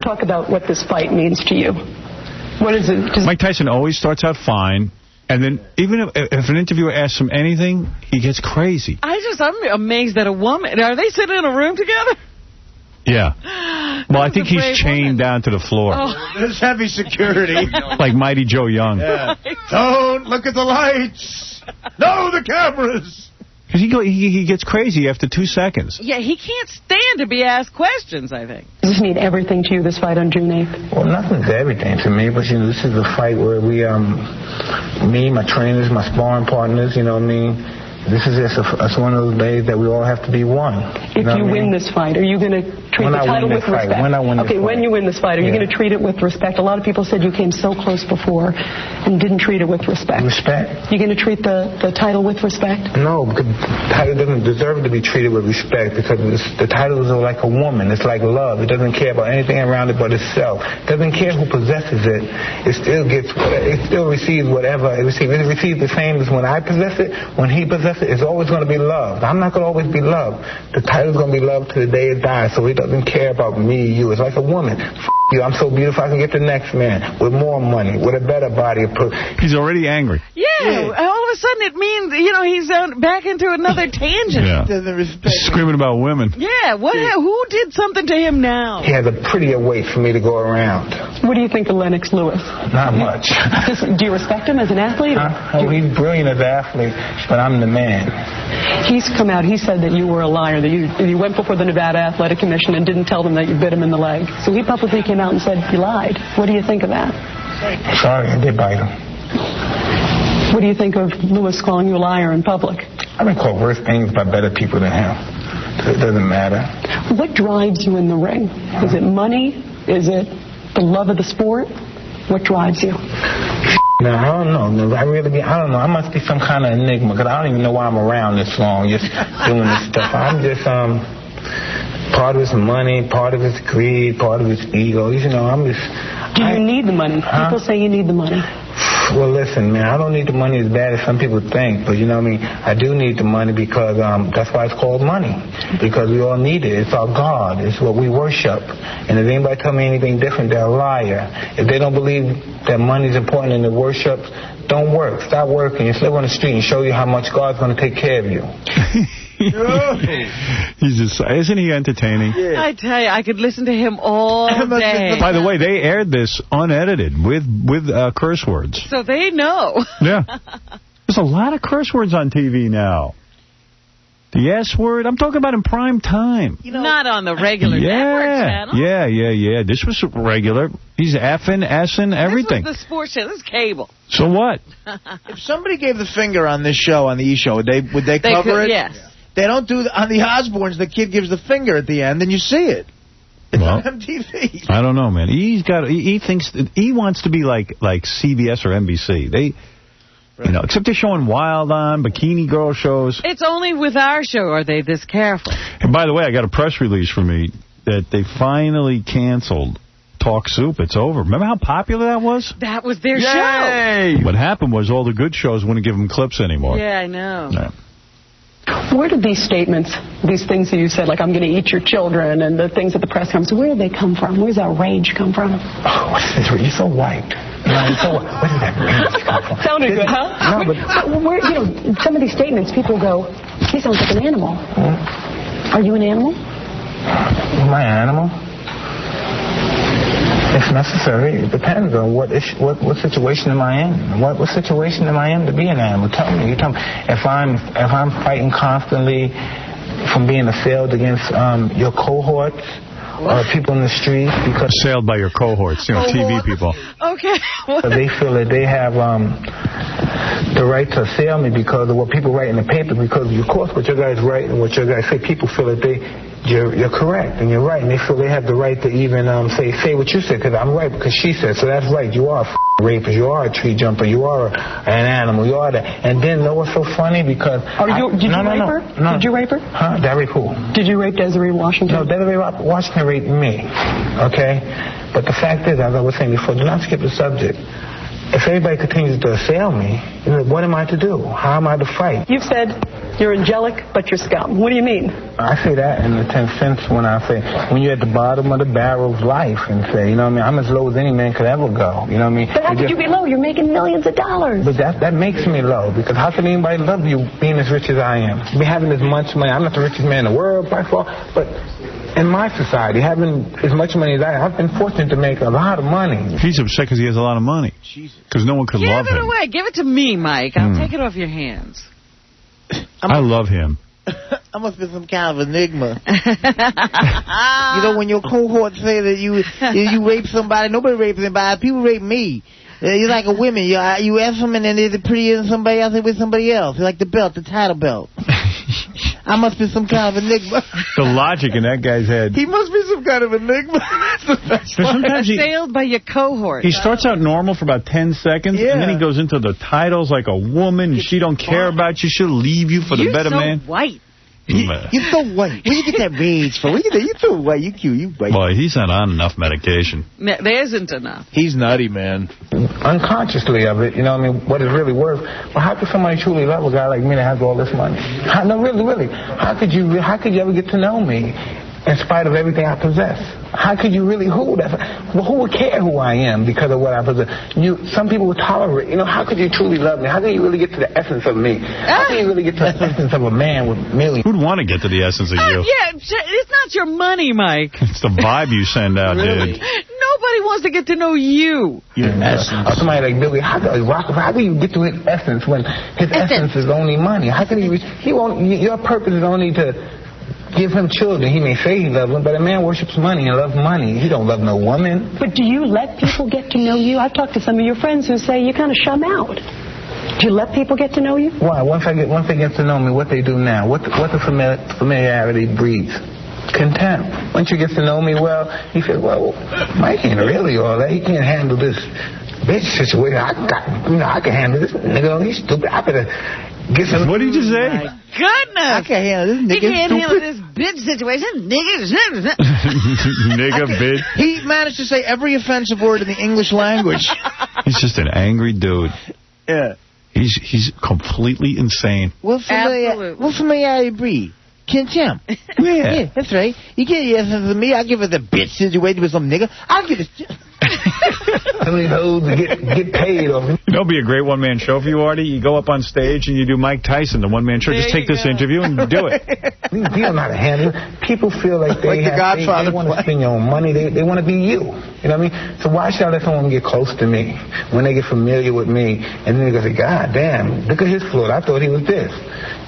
talk about what this fight means to you. What is it? Mike Tyson always starts out fine, and then even if an interviewer asks him anything, he gets crazy. I'm amazed at a woman. Are they sitting in a room together? Yeah. Well, I think he's chained down to the floor. Oh. There's heavy security. Like Mighty Joe Young. Yeah. Don't look at the lights. No, the cameras. Because he gets crazy after 2 seconds. Yeah, he can't stand to be asked questions, I think. Does this mean everything to you, this fight on June 8th? Well, nothing's everything to me, but, this is a fight where we, me, my trainers, my sparring partners, you know what I mean? This is just one of those days that we all have to be one. If you win this fight, are you going to treat the title with respect? When I win this fight. When you win this fight, are you going to treat it with respect? A lot of people said you came so close before and didn't treat it with respect. Respect? You're going to treat the title with respect? No, because the title doesn't deserve to be treated with respect because the title is like a woman. It's like love. It doesn't care about anything around it but itself. It doesn't care who possesses it. It still receives whatever it receives. It receives the same as when I possess it, when he possesses it. It's always going to be loved. I'm not going to always be loved. The title's going to be loved to the day it dies, so he doesn't care about me, you. It's like a woman. You, I'm so beautiful, I can get the next man with more money, with a better body. He's already angry. Yeah, all of a sudden it means, he's back into another tangent. Yeah. Screaming about women. Yeah, who did something to him now? He has a prettier weight for me to go around. What do you think of Lennox Lewis? Not much. Do you respect him as an athlete? Oh, he's brilliant as an athlete, but I'm the man. He's come out, he said that you were a liar, that you went before the Nevada Athletic Commission and didn't tell them that you bit him in the leg. So he publicly came out and said you lied. What do you think of that? Sorry, I did bite him. What do you think of Lewis calling you a liar in public? I've been called worse things by better people than him. So it doesn't matter. What drives you in the ring? Is it money? Is it the love of the sport? What drives you? No, I don't know. I don't know. I must be some kind of enigma because I don't even know why I'm around this long just doing this stuff. I'm just, part of it's money, part of it's greed, part of it's ego. I'm just... Do you need the money? People say you need the money. Well, listen, man, I don't need the money as bad as some people think, but I do need the money because that's why it's called money, because we all need it. It's our God. It's what we worship. And if anybody tell me anything different, they're a liar. If they don't believe that money is important in the worship, don't work. Stop working. Just live on the street and show you how much God's going to take care of you. Isn't he entertaining? Yeah. I tell you, I could listen to him all day. By the way, they aired this unedited with curse words. So they know. Yeah. There's a lot of curse words on TV now. The S word, I'm talking about in prime time. Not on the regular network channel. Yeah. This was regular. He's effing, S-ing, everything. This was the sports channel. This is cable. So what? If somebody gave the finger on this show, on the E! Show, would they cover it? Yes. They don't do on the Osbournes. The kid gives the finger at the end, and you see it. It's on MTV. I don't know, man. He thinks he wants to be like CBS or NBC. Except they're showing Wild on, Bikini Girl shows. It's only with our show are they this careful. And by the way, I got a press release from me that they finally canceled Talk Soup. It's over. Remember how popular that was? That was their show. What happened was all the good shows wouldn't give them clips anymore. Yeah, I know. Yeah. Where did these statements, these things that you said, like I'm going to eat your children, and the things at the press conference, where did they come from? Where does that rage come from? Oh, what's this? You're so white. Where does that rage come from? Sounded good, huh? No, but some of these statements, people go, he sounds like an animal. Are you an animal? Am I an animal? If necessary, it depends on what situation am I in. What situation am I in to be an animal? Tell me. You tell me. If I'm fighting constantly from being assailed against your cohorts or people in the street because assailed by your cohorts, TV people. Okay. They feel that they have the right to assail me because of what people write in the paper. Because of course, what your guys write and what your guys say, people feel that you're correct and you're right, and they feel they have the right to even say what you said because I'm right because she said so. That's right. You are a rapist. You are a tree jumper. You are an animal. You are that. And then know what's so funny because did you rape her? No. Did you rape her? Huh? Did I rape who? Did you rape Desiree Washington? No, Desiree Washington raped me. Okay, but the fact is, as I was saying before, do not skip the subject. if everybody continues to assail me, what am I to do? How am I to fight? You've said you're angelic, but you're scum. What do you mean? I say that in the sense when I say, when you're at the bottom of the barrel of life and say, I'm as low as any man could ever go. You know what I mean? But how could you be low? You're making millions of dollars. But that makes me low, because how can anybody love you being as rich as I am? Me having as much money, I'm not the richest man in the world by far, but in my society, having as much money as I have, I've been fortunate to make a lot of money. He's upset because he has a lot of money. Because no one could love him. Give it away. Give it to me, Mike. I'll take it off your hands. I love him. I must be some kind of enigma. When your cohorts say that you rape somebody, nobody rapes anybody. People rape me. You're like a woman. You ask them and then they're prettier than somebody else, they're with somebody else. You're like the belt, the title belt. I must be some kind of enigma. The logic in that guy's head. He must be some kind of enigma. Sometimes assailed by your cohort. He starts out normal for about 10 seconds, and then he goes into the titles like a woman, and she don't care about you. She'll leave you for the better man. You're so white. You're so white. Where you get that rage from? You're so white. You're cute. You white. Boy, he's not on enough medication. There isn't enough. He's nutty, man. Unconsciously of it, what it's really worth. Well, how could somebody truly love a guy like me that has all this money? No, really. How could you ever get to know me in spite of everything I possess? How could you really, who would care who I am because of what I possess? Some people would tolerate, how could you truly love me? How can you really get to the essence of me? How can you really get to the essence of a man with millions? Who'd want to get to the essence of you? Yeah, it's not your money, Mike. It's the vibe you send out, really? dude. Nobody wants to get to know you. Your essence. Somebody like Billy, how do you get to his essence when his essence is only money? How can your purpose is only to give him children. He may say he loves them, but a man worships money and loves money. He don't love no woman. But do you let people get to know you? I've talked to some of your friends who say you kind of shum out. Do you let people get to know you? Why? Once they get to know me, what they do now, what the familiarity breeds? Contempt. Once you get to know me well, he says, well, Mike ain't really all that. He can't handle this bitch situation. I can handle this nigga. He's stupid. I better get some. What did you say? My goodness. I can't handle this nigga. He can't handle this bitch situation. Nigga, bitch. He managed to say every offensive word in the English language. He's just an angry dude. Yeah. He's completely insane. What familiarity breed? Contempt. Yeah, that's right. You get the essence of me, I'll give it the bitch situation with some nigga. I'll give it. How many hoes get paid off? That'll be a great one-man show for you, Artie. You go up on stage and you do Mike Tyson, the one-man show. Just take this interview and do it. You don't know how to handle it. People feel like they want to spend your own money. They want to be you. You know what I mean? So why should I let someone get close to me when they get familiar with me and then they go say, God damn, look at his float. I thought he was this.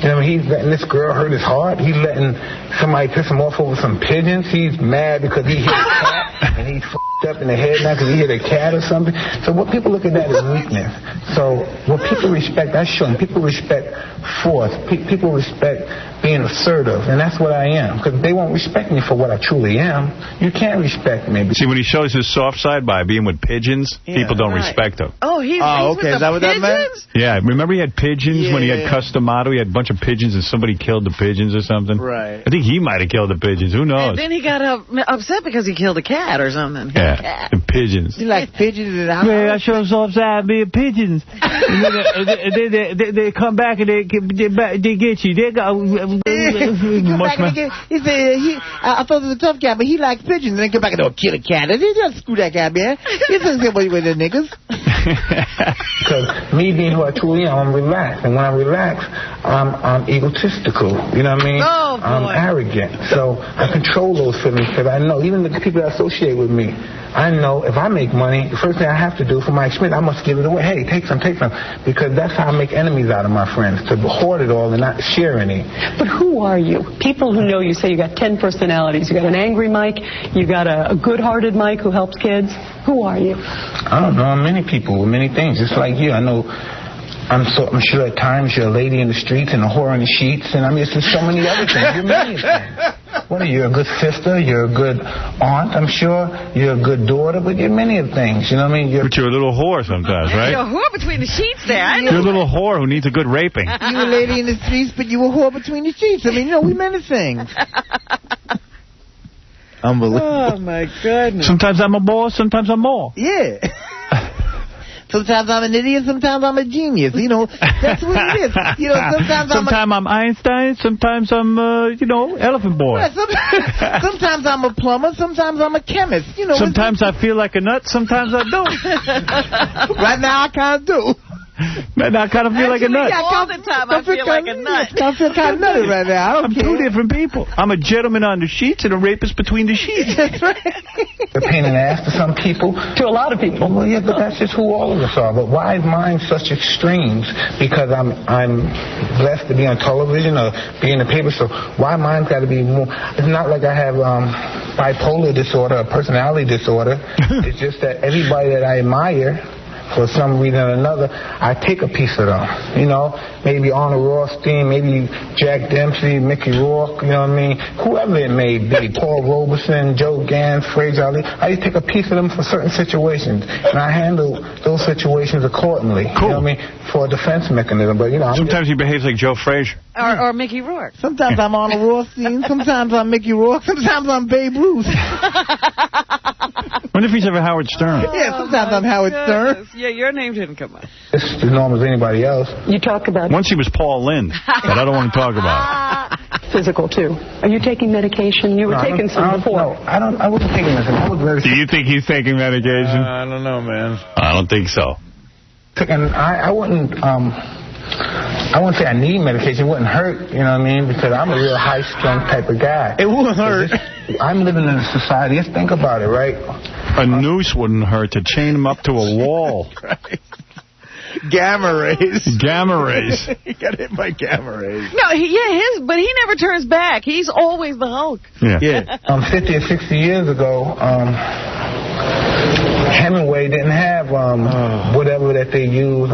You know what I mean? He's letting this girl hurt his heart. He's letting somebody piss him off over some pigeons. He's mad because he hit a cat and he's f***ed up in the head now because he hit a cat or something. So what people look at that as weakness. So what people respect, I show them. People respect force. People respect being assertive, and that's what I am. Because they won't respect me for what I truly am. You can't respect me. See, when he shows his soft side by being with pigeons, people don't respect him. Oh, he's okay. Is that what that meant? Yeah, remember he had pigeons when he had Customato? He had a bunch of pigeons and somebody killed the pigeons or something? Right. I think he might have killed the pigeons. Who knows? And then he got upset because he killed a cat or something. Yeah, the pigeons. You like pigeons in the house? Yeah, I show soft side being pigeons. they come back and they get you. They go... He said, I thought he was a tough guy, but he likes pigeons. And then come back and don't kill a cat. They just screw that guy, man. He doesn't get away with the niggas. Because me being who I truly am, I'm relaxed. And when I relax, I'm egotistical. You know what I mean? Oh, I'm arrogant. So I control those feelings because I know, even the people that associate with me, I know if I make money, the first thing I have to do for my experience, I must give it away. Hey, take some. Because that's how I make enemies out of my friends, to hoard it all and not share any. But who are you? People who know you say you got 10 personalities. You got an angry Mike. You got a good-hearted Mike who helps kids. Who are you? I don't know. I'm many people with many things. Just like you. I know. I'm sure at times you're a lady in the streets and a whore in the sheets, and I mean, it's just so many other things. You're many things. What are you? A good sister? You're a good aunt, I'm sure. You're a good daughter, but you're many of things. You know what I mean? But you're a little whore sometimes, right? You're a whore between the sheets there. I know. You're a little whore who needs a good raping. You a lady in the streets, but you a whore between the sheets. I mean, we many things. Unbelievable. Oh, my goodness. Sometimes I'm a boss, sometimes I'm more. Yeah. Sometimes I'm an idiot, sometimes I'm a genius. You know, that's what it is. You know, sometimes I'm Einstein, sometimes I'm, elephant boy. Right, sometimes I'm a plumber, sometimes I'm a chemist. You know, sometimes I feel like a nut, sometimes I don't. Right now I kind of do. Man, I kind of feel like a nut. All the time I feel like a nut. I feel kind of nutty right now. I'm two different people. I'm a gentleman on the sheets and a rapist between the sheets. That's right. A pain in the ass to some people. To a lot of people. Well, yeah, but that's just who all of us are. But why is mine such extremes? Because I'm blessed to be on television or be in the paper, so why mine's got to be more? It's not like I have bipolar disorder or personality disorder. It's just that everybody that I admire, for some reason or another, I take a piece of them. You know, maybe Arnold Rothstein, maybe Jack Dempsey, Mickey Rourke, you know what I mean? Whoever it may be, Paul Robeson, Joe Gans, Fraser Ali, I just take a piece of them for certain situations, and I handle those situations accordingly. Cool. You know what I mean? For a defense mechanism. But, you know, sometimes he behaves like Joe Frazier. Or Mickey Rourke. Sometimes I'm Arnold Rothstein, sometimes I'm Mickey Rourke, sometimes I'm Babe Ruth. Wonder if he's ever Howard Stern. Yeah, sometimes I'm Howard Stern. Yeah, your name didn't come up. it's as normal as anybody else. You talk about Once he was Paul Lynde, but I don't want to talk about it. physical, too. Are you taking medication? You were taking some before. No, I wasn't taking medicine. I was very Do you think he's taking medication? I don't know, man. I don't think so. And I wouldn't say I need medication. It wouldn't hurt, you know what I mean? Because I'm a real high-strung type of guy. It wouldn't hurt. I'm living in a society. Just think about it, right? A noose wouldn't hurt to chain him up to a wall. Gamma rays. Gamma rays. He got hit by gamma rays. No, but he never turns back. He's always the Hulk. Yeah. 50 or 60 years ago, Hemingway didn't have whatever that they use,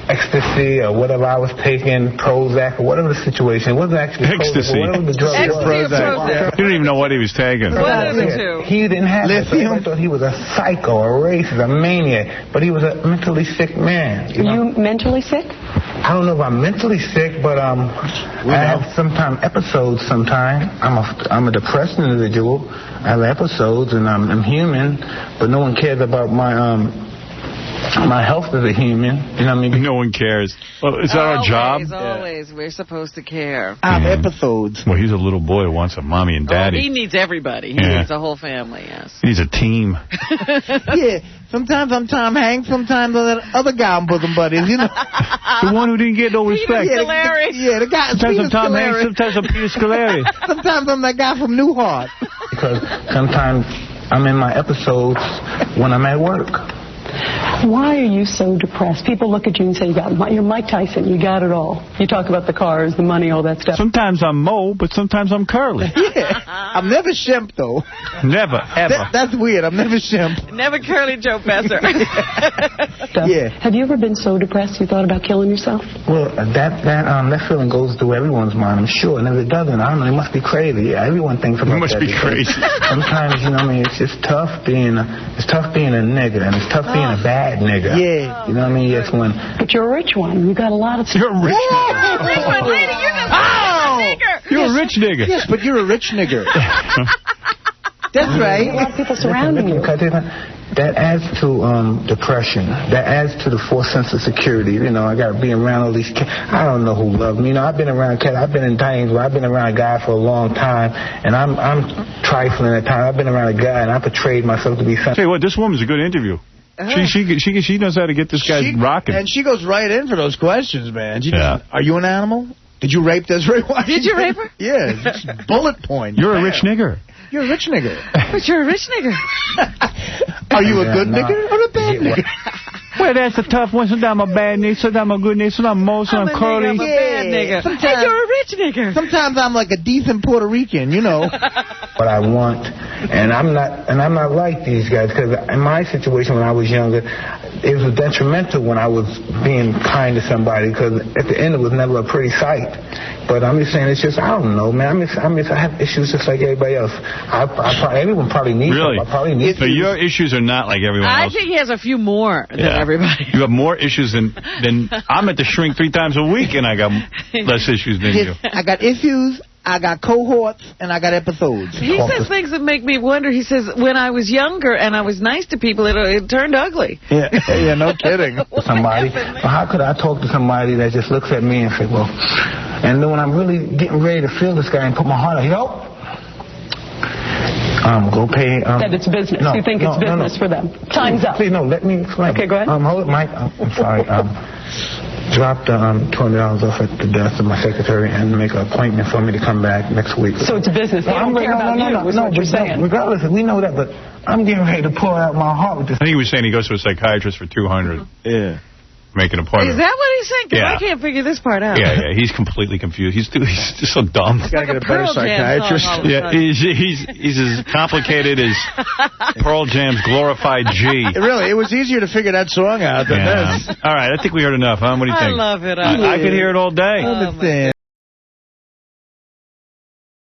ecstasy or whatever I was taking, Prozac or whatever the situation. It wasn't actually Ecstasy. Prozac, whatever the drug was. Prozac. You don't even know what he was taking. One of the two. He didn't have it. So everybody thought he was a psycho, a racist, a maniac, but he was a mentally sick man. Are you mentally sick? I don't know if I'm mentally sick, but I have sometimes episodes. Sometimes I'm a depressed individual. I have episodes, and I'm human, but no one cares about my health as a human. You know what I mean? No one cares. Well, is that our job? Always. We're supposed to care. I have episodes. Well, he's a little boy who wants a mommy and daddy. He needs everybody. He needs a whole family, yes. He needs a team. Yeah, sometimes I'm Tom Hanks, sometimes I'm that other guy I'm bosom buddies, you know. The one who didn't get no respect. The guy. Sometimes I'm Tom Hanks, sometimes I'm Peter Scolari. Sometimes I'm that guy from Newhart. Because sometimes I'm in my episodes when I'm at work. Why are you so depressed? People look at you and say, you're Mike Tyson. You got it all. You talk about the cars, the money, all that stuff. Sometimes I'm Mo, but sometimes I'm Curly. Yeah. I'm never Shemp, though. Never, ever. That's weird. I'm never Shemp. Never Curly Joe Besser. Yeah. Have you ever been so depressed you thought about killing yourself? Well, that feeling goes through everyone's mind, I'm sure. And if it doesn't, I don't know, it must be crazy. Yeah, everyone thinks about that. It must be crazy. Sometimes, you know what I mean, it's just tough being a nigga, and it's tough being a bad nigga. Yeah. You know what I mean? Yes, when... But you're a rich one. You got a lot of... You're a rich nigga. Rich one, lady, you're just a nigger. You're a rich nigga. Yes, but you're a rich nigger. That's right. A lot of people surrounding you. That adds to depression. That adds to the false sense of security. You know, I got to be around all these cats. I don't know who love me. You know, I've been around cats. I've been in times where I've been around a guy for a long time, and I'm trifling at times. I've been around a guy, and I portrayed myself to be something. Tell you what, this woman's a good interview. She knows how to get this guy rocking. And she goes right in for those questions, man. Are you an animal? Did you rape Desiree Washington? Did you rape her? Yeah, just bullet point. You're a rich nigger. You're a rich nigger. But you're a rich nigger. Are you a good nigger or a bad nigger? Well, that's a tough one. Sometimes I'm a bad nigga, sometimes I'm a good nigga, sometimes I'm Mo, sometimes I'm Curly. I'm a bad nigga. Sometimes, and you're a rich nigger. Sometimes I'm like a decent Puerto Rican, you know. What I want, and I'm not like these guys, because in my situation when I was younger, it was detrimental when I was being kind to somebody, because at the end it was never a pretty sight. But I'm just saying, it's just, I don't know, man. I have issues just like everybody else. Everyone probably needs really? them. I probably need So your issues are not like everyone else. I think he has a few more than everybody. You have more issues than I'm at the shrink 3 times a week, and I got less issues than you. I got issues. I got cohorts, and I got episodes. He says things that make me wonder. He says, when I was younger and I was nice to people, it turned ugly. Yeah, no kidding. Somebody, how could I talk to somebody that just looks at me and say, well, and then when I'm really getting ready to feel this guy and put my heart out, yo, go pay. That it's business. You think it's business for them. Time's up. Please, no, let me explain. Okay, go ahead. Hold it, Mike. I'm sorry. Drop the $200 off at the desk of my secretary and make an appointment for me to come back next week. So it's business. They don't care about you, is what you're saying. Regardless, we know that, but I'm getting ready to pour out my heart with this. I think he was saying he goes to a psychiatrist for $200. Yeah. Make an appointment. Is that what he's saying? 'Cause Yeah. I can't figure this part out. Yeah, he's completely confused. He's just so dumb. Gotta get a better psychiatrist. Yeah, he's as complicated as Pearl Jam's glorified G. Really, it was easier to figure that song out than this. All right, I think we heard enough, huh? What do you think? I love it. I could hear it all day. I understand.